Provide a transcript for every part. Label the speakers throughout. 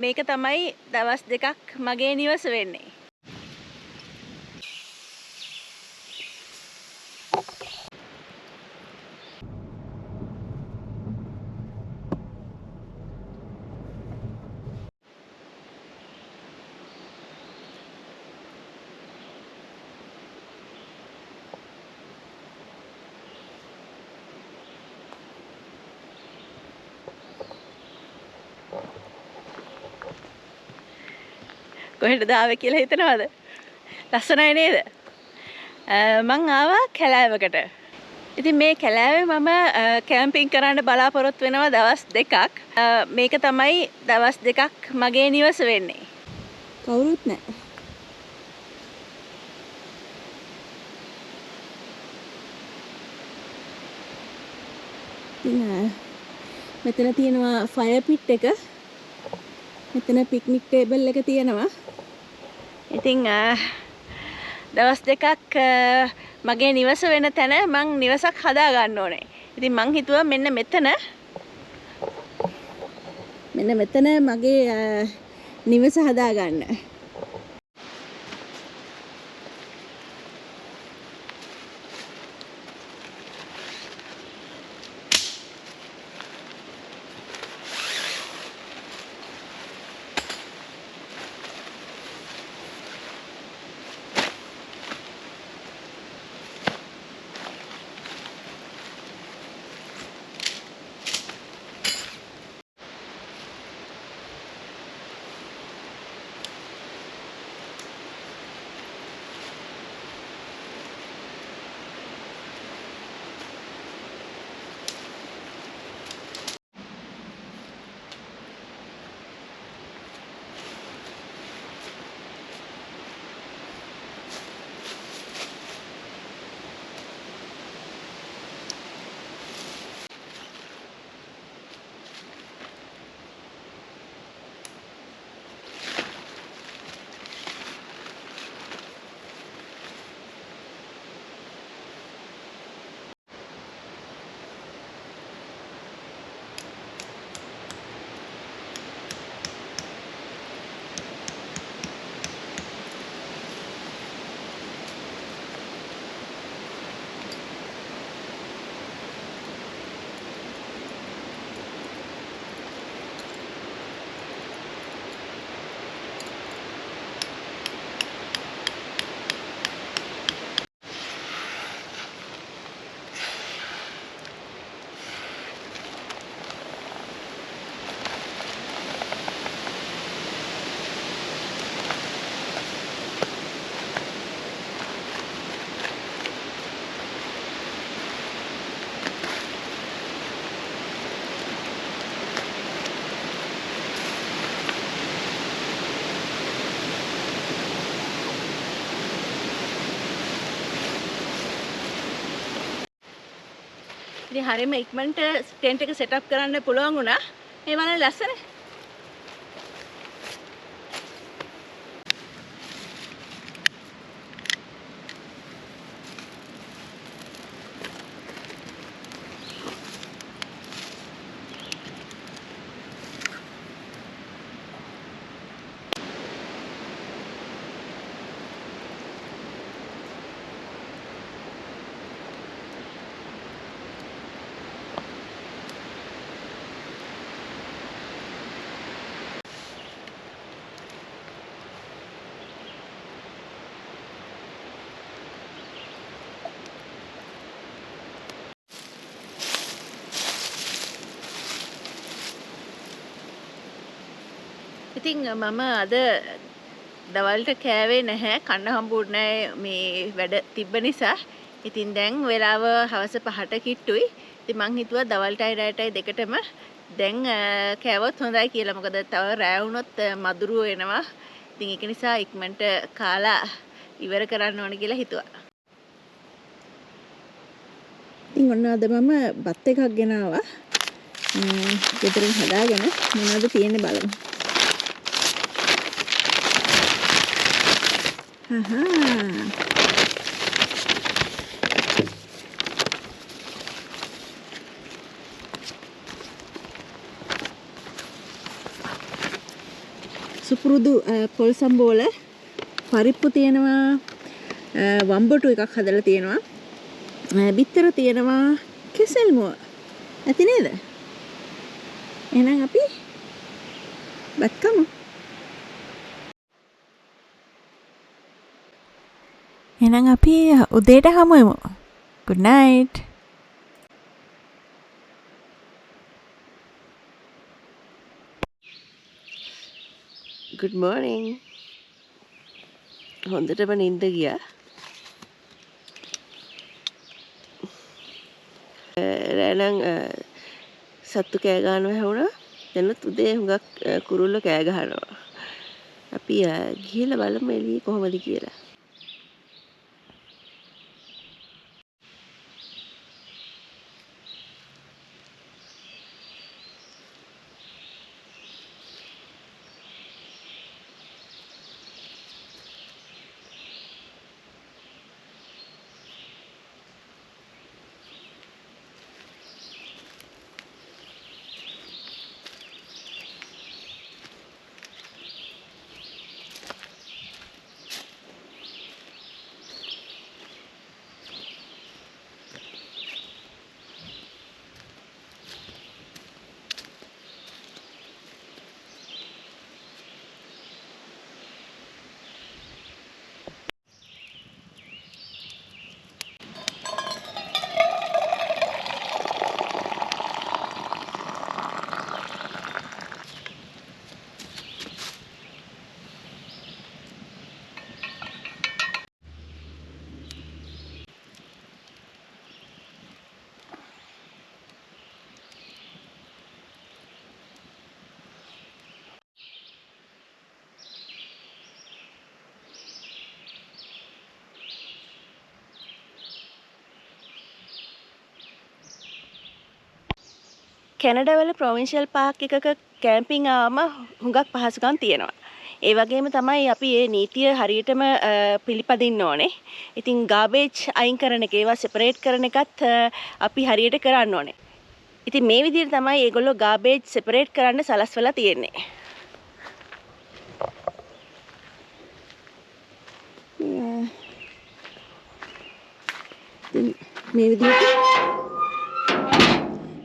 Speaker 1: මේක තමයි දවස් දෙකක් මගේ නිවස වෙන්නේ. කොහෙටද ආවේ කියලා හිතනවද? ලස්සනයි නේද? මං ආවා කැලෑවකට. ඉතින් මේ කැලෑවේ මම කැම්පින් කරන්න බලාපොරොත්තු වෙනවා දවස් දෙකක්. මේක තමයි දවස් දෙකක් මගේ නිවස වෙන්නේ. කවුරුත් නැහැ. ඉතින් මෙතන තියෙනවා ෆයර් පිට් එක. මෙතන පික්නික් ටේබල් එක තියෙනවා. ඉතින් දවස් දෙකක් මගේ නිවස වෙන තැන මං නිවසක් හදා ගන්න ඕනේ. ඉතින් මං හිතුවා මෙන්න මෙතන මගේ නිවස හදා ගන්න. ඉතින් හරියම ඉක්මනට ටෙන්ට් එක සෙටප් කරන්න පුළුවන් වුණා. මේ බලන්න ලස්සන. ඉතින් මම අද දවල්ට කෑවේ නැහැ. කන්න හම්බුනේ නැහැ මේ වැඩ තිබ්බ නිසා. ඉතින් දැන් වෙලාව හවස 5ට කිට්ටුයි. ඉතින් මං හිතුවා දවල්ටයි රැයටයි දෙකටම දැන් කෑවොත් හොඳයි කියලා. මොකද තව රැය වුණොත් මදුරුව එනවා. ඉතින් ඒක නිසා ඉක්මනට කාලා ඉවර කරන්න ඕන කියලා හිතුවා. ඉතින් ඔන්න අද මම බත් එකක් ගෙනාවා. ගෙදරින් හදාගෙන මොනවද තියෙන්නේ බලමු. සුපුරුදු පොල් සම්බෝල පරිප්පු තියෙනවා වම්බටු එකක් හදලා තියෙනවා බිත්තර තියෙනවා කෙසෙල් මුව ඇති නේද එහෙනම් අපි බත්කමු එහෙනම් අපි උදේට හමු වෙමු good night
Speaker 2: good morning හොඳටම නිින්ද ගියා රැනම් සත්තු කෑ ගන්නවා ඇහුණා දැනුත් උදේ හුඟක් කුරුල්ලෝ කෑ ගහනවා අපි ගිහලා බලමු එළියේ කොහොමද කියලා කැනඩාවල ප්‍රොවින්ෂල් පාක් එකක කැම්පින් ආවම හුඟක් පහසුකම් තියෙනවා. ඒ වගේම තමයි අපි මේ නීතිය හරියටම පිළිපදින්න ඕනේ. ඉතින් ගාබේජ් අයින් කරන එක ඒවා සෙපරේට් කරන එකත් අපි හරියට කරන්න ඕනේ. ඉතින් මේ විදිහට තමයි ඒගොල්ලෝ ගාබේජ් සෙපරේට් කරන්න සලස්වලා තියෙන්නේ.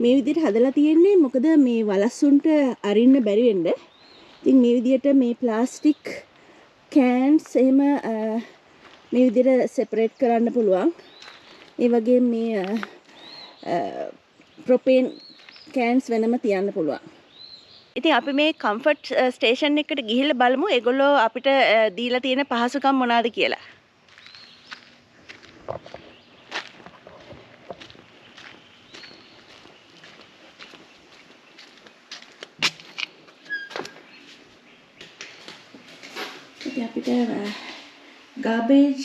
Speaker 2: මේ විදිහට හදලා තියෙන්නේ මොකද මේ වලස්සුන්ට අරින්න බැරි වෙන්න. ඉතින් මේ විදිහට මේ ප්ලාස්ටික් කෑන්ස් එහෙම මේ විදිහට සෙපරේට් කරන්න පුළුවන්. ඒ වගේම මේ ප්‍රොපේන් කෑන්ස් වෙනම තියන්න පුළුවන්. ඉතින් අපි මේ කම්ෆර්ට් ස්ටේෂන් එකට ගිහිල්ලා බලමු ඒගොල්ලෝ අපිට දීලා තියෙන පහසුකම් මොනවාද කියලා. අපිට ගාබේජ්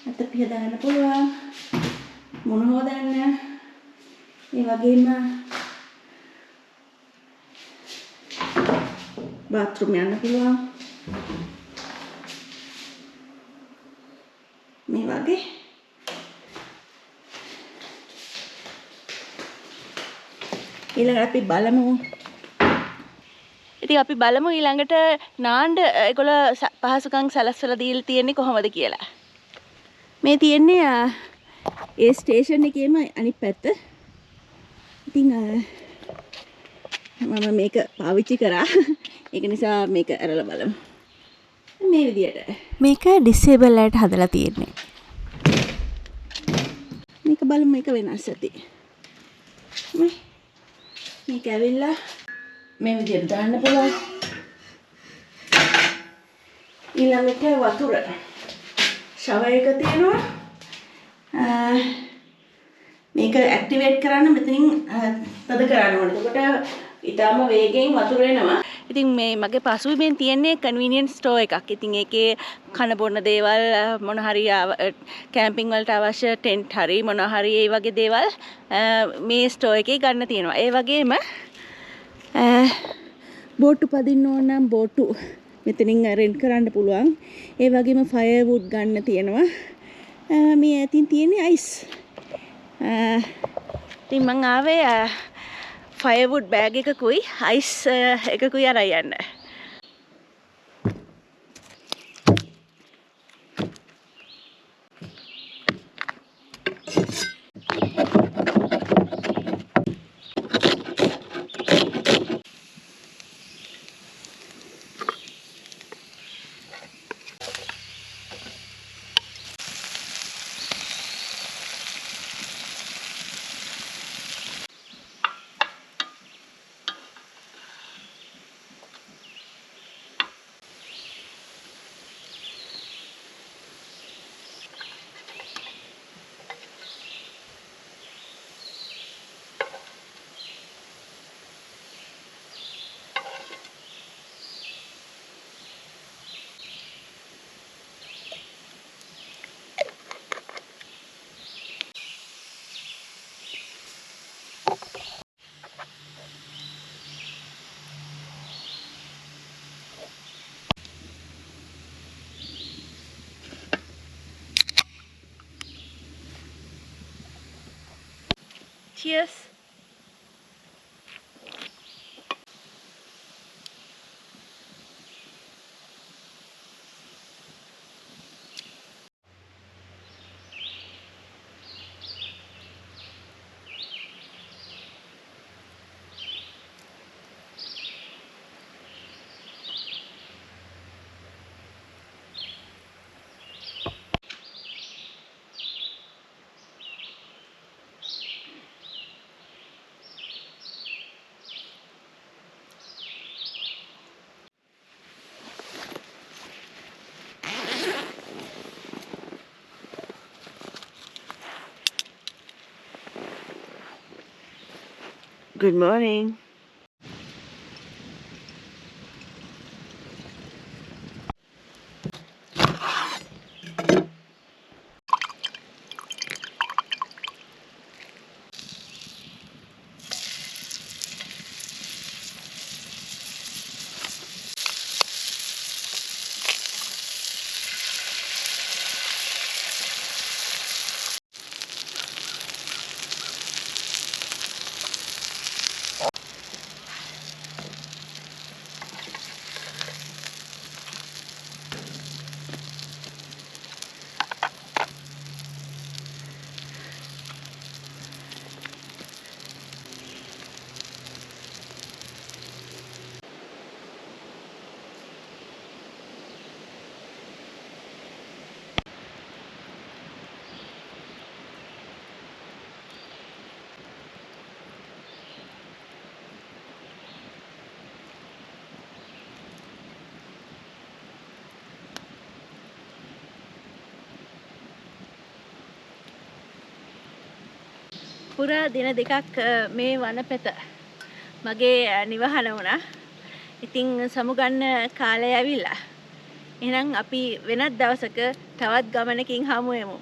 Speaker 2: අත පිහදාන්න පුළුවන් මොන හොදන්න ඒ වගේම බාත්රූම් යන්න පුළුවන් මේ වගේ ඊළඟට අපි බලමු ඉතින් අපි බලමු ඊළඟට නාන්න ඒගොල්ලෝ පහසුකම් සලස්වලා දීලා තියෙන්නේ කොහොමද කියලා. මේ තියෙන්නේ ඒ ස්ටේෂන් එකේම අනිත් පැත්ත. ඉතින් මම මේක පාවිච්චි කරා. ඒක නිසා මේක අරලා බලමු. මේ විදියට.
Speaker 3: මේක ඩිසේබල් අයට හදලා තියෙන්නේ.
Speaker 1: මේක බලමු මේක වෙනස් ඇති. මේක ඇවිල්ලා මේ විදියට දාන්න පුළුවන්. ඊළඟට වතුර. ෂවර් එක තියෙනවා. මේක ඇක්ටිවේට් කරන්න මෙතනින් තද කරන්න ඕනේ. එතකොට ඊටාම වේගෙන් වතුර එනවා. ඉතින් මේ මගේ පසුබිමෙන් තියෙන්නේ කන්වීනියන්ස් ස්ටෝර් එකක්. ඉතින් ඒකේ කන බොන දේවල් මොන හරි කැම්පින් වලට අවශ්‍ය ටෙන්ට් හරි මොන හරි ඒ වගේ දේවල් මේ ස්ටෝර් එකේ ගන්න තියෙනවා. ඒ වගේම බෝට්ටු පදින්න ඕන නම් බෝට්ටු මෙතනින් රෙන්ට් කරන්න පුළුවන්. ඒ වගේම ෆයර්වුඩ් ගන්න තියෙනවා. මේ ඇතින් තියෙන්නේ අයිස්. ඉතින් මං ආවේ ෆයර්වුඩ් බෑග් එකකුයි අයිස් එකකුයි අරන් යන්න. Cheers.
Speaker 2: Good morning.
Speaker 1: පුරා දින දෙකක් මේ වනපෙත මගේ නිවහන වුණා. ඉතින් සමුගන්න කාලය ඇවිල්ලා. එහෙනම් අපි වෙනත් දවසක තවත් ගමනකින් හමු වෙමු.